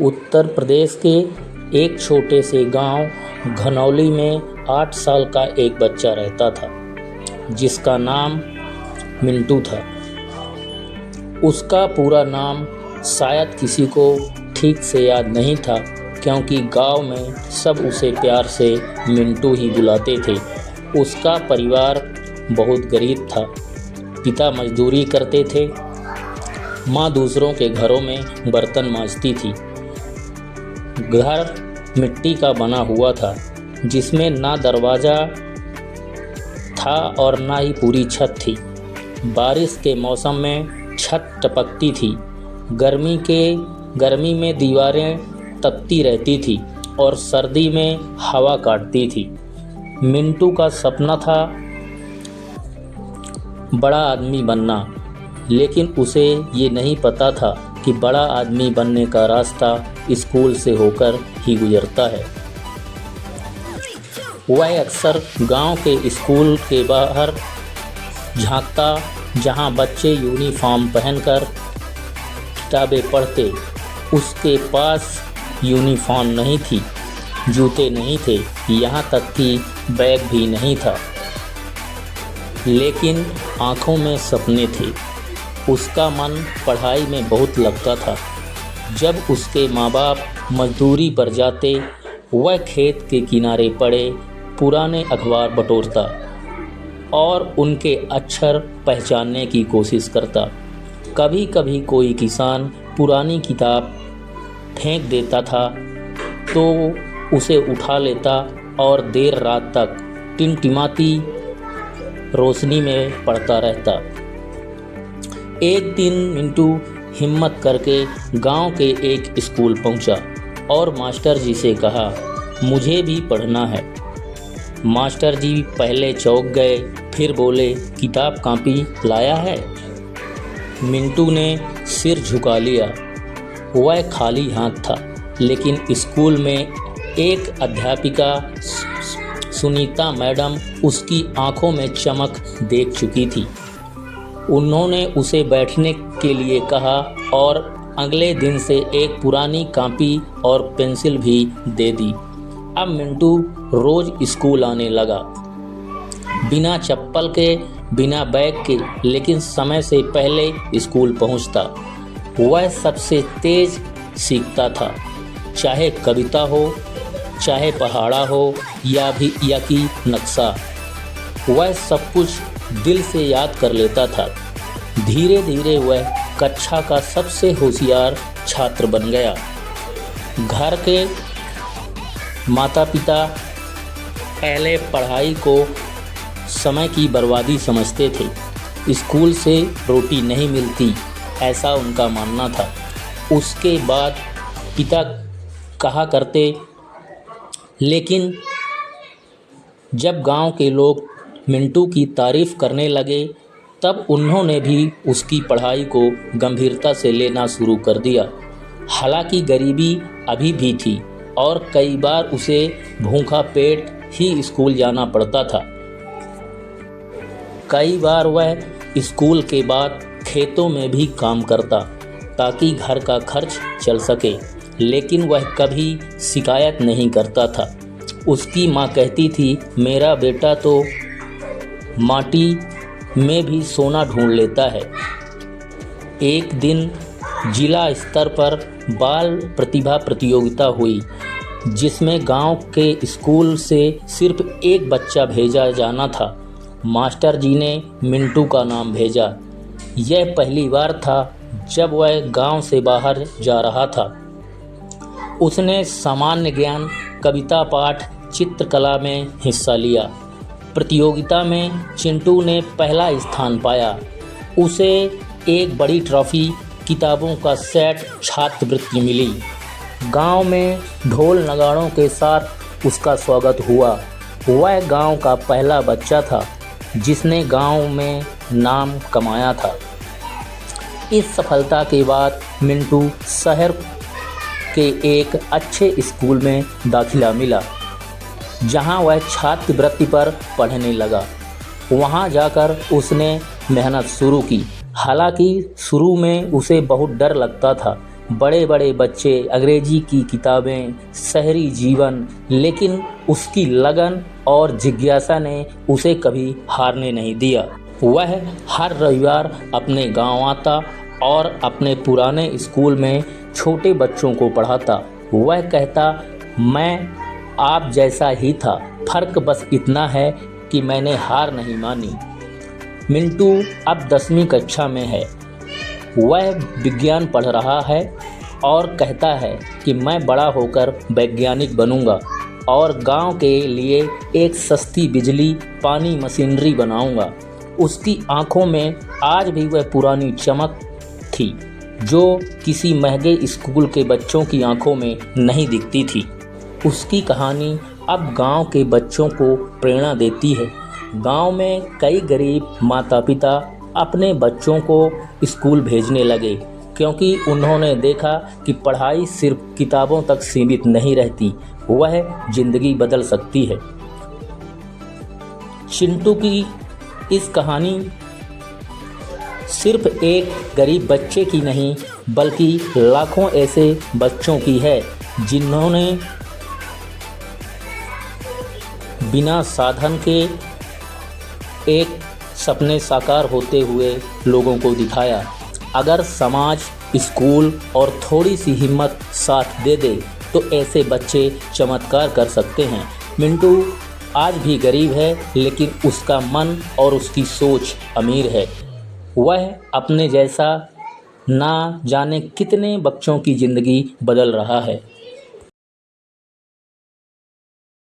उत्तर प्रदेश के एक छोटे से गांव घनौली में 8 साल का एक बच्चा रहता था जिसका नाम मिंटू था। उसका पूरा नाम शायद किसी को ठीक से याद नहीं था क्योंकि गांव में सब उसे प्यार से मिंटू ही बुलाते थे। उसका परिवार बहुत गरीब था। पिता मजदूरी करते थे, माँ दूसरों के घरों में बर्तन मांजती थी। घर मिट्टी का बना हुआ था जिसमें ना दरवाज़ा था और ना ही पूरी छत थी। बारिश के मौसम में छत टपकती थी। गर्मी में दीवारें तपती रहती थी और सर्दी में हवा काटती थी। मिंटू का सपना था बड़ा आदमी बनना, लेकिन उसे ये नहीं पता था कि बड़ा आदमी बनने का रास्ता स्कूल से होकर ही गुजरता है। वह अक्सर गांव के स्कूल के बाहर झांकता, जहां बच्चे यूनिफॉर्म पहनकर किताबें पढ़ते। उसके पास यूनिफॉर्म नहीं थी, जूते नहीं थे, यहाँ तक कि बैग भी नहीं था, लेकिन आँखों में सपने थे। उसका मन पढ़ाई में बहुत लगता था। जब उसके माँ बाप मजदूरी पर जाते, वह खेत के किनारे पड़े पुराने अखबार बटोरता और उनके अक्षर पहचानने की कोशिश करता। कभी कभी कोई किसान पुरानी किताब फेंक देता था तो उसे उठा लेता और देर रात तक टिमटिमाती रोशनी में पढ़ता रहता। एक दिन मिंटू हिम्मत करके गांव के एक स्कूल पहुंचा और मास्टर जी से कहा, मुझे भी पढ़ना है। मास्टर जी पहले चौंक गए, फिर बोले, किताब कॉपी लाया है? मिंटू ने सिर झुका लिया। वह खाली हाथ था, लेकिन स्कूल में एक अध्यापिका सुनीता मैडम उसकी आंखों में चमक देख चुकी थी। उन्होंने उसे बैठने के लिए कहा और अगले दिन से एक पुरानी कॉपी और पेंसिल भी दे दी। अब मिंटू रोज़ स्कूल आने लगा, बिना चप्पल के, बिना बैग के, लेकिन समय से पहले स्कूल पहुंचता। वह सबसे तेज सीखता था, चाहे कविता हो, चाहे पहाड़ा हो या कि नक्शा। वह सब कुछ दिल से याद कर लेता था। धीरे धीरे वह कक्षा का सबसे होशियार छात्र बन गया। घर के माता पिता पहले पढ़ाई को समय की बर्बादी समझते थे। स्कूल से रोटी नहीं मिलती, ऐसा उनका मानना था। उसके बाद पिता कहा करते, लेकिन जब गांव के लोग मिंटू की तारीफ़ करने लगे, तब उन्होंने भी उसकी पढ़ाई को गंभीरता से लेना शुरू कर दिया। हालांकि गरीबी अभी भी थी और कई बार उसे भूखा पेट ही स्कूल जाना पड़ता था। कई बार वह स्कूल के बाद खेतों में भी काम करता ताकि घर का खर्च चल सके, लेकिन वह कभी शिकायत नहीं करता था। उसकी माँ कहती थी, मेरा बेटा तो माटी में भी सोना ढूंढ लेता है। एक दिन जिला स्तर पर बाल प्रतिभा प्रतियोगिता हुई, जिसमें गांव के स्कूल से सिर्फ एक बच्चा भेजा जाना था। मास्टर जी ने मिंटू का नाम भेजा। यह पहली बार था जब वह गांव से बाहर जा रहा था। उसने सामान्य ज्ञान, कविता पाठ, चित्रकला में हिस्सा लिया। प्रतियोगिता में चिंटू ने पहला स्थान पाया। उसे एक बड़ी ट्रॉफी, किताबों का सेट, छात्रवृत्ति मिली। गांव में ढोल नगाड़ों के साथ उसका स्वागत हुआ। वह गांव का पहला बच्चा था जिसने गांव में नाम कमाया था। इस सफलता के बाद मिंटू शहर के एक अच्छे स्कूल में दाखिला मिला, जहां वह छात्रवृत्ति पर पढ़ने लगा। वहां जाकर उसने मेहनत शुरू की। हालांकि शुरू में उसे बहुत डर लगता था बड़े बड़े बच्चे, अंग्रेजी की किताबें, शहरी जीवन, लेकिन उसकी लगन और जिज्ञासा ने उसे कभी हारने नहीं दिया। वह हर रविवार अपने गांव आता और अपने पुराने स्कूल में छोटे बच्चों को पढ़ाता। वह कहता, मैं आप जैसा ही था, फ़र्क बस इतना है कि मैंने हार नहीं मानी। मिंटू अब 10वीं कक्षा में है। वह विज्ञान पढ़ रहा है और कहता है कि मैं बड़ा होकर वैज्ञानिक बनूंगा और गांव के लिए एक सस्ती बिजली पानी मशीनरी बनाऊंगा। उसकी आंखों में आज भी वह पुरानी चमक थी जो किसी महंगे स्कूल के बच्चों की आंखों में नहीं दिखती थी। उसकी कहानी अब गांव के बच्चों को प्रेरणा देती है। गांव में कई गरीब माता पिता अपने बच्चों को स्कूल भेजने लगे क्योंकि उन्होंने देखा कि पढ़ाई सिर्फ किताबों तक सीमित नहीं रहती, वह जिंदगी बदल सकती है। चिंटू की इस कहानी सिर्फ एक गरीब बच्चे की नहीं बल्कि लाखों ऐसे बच्चों की है जिन्होंने बिना साधन के एक सपने साकार होते हुए लोगों को दिखाया। अगर समाज, स्कूल और थोड़ी सी हिम्मत साथ दे दे तो ऐसे बच्चे चमत्कार कर सकते हैं। मिंटू आज भी गरीब है लेकिन उसका मन और उसकी सोच अमीर है। वह अपने जैसा ना जाने कितने बच्चों की ज़िंदगी बदल रहा है।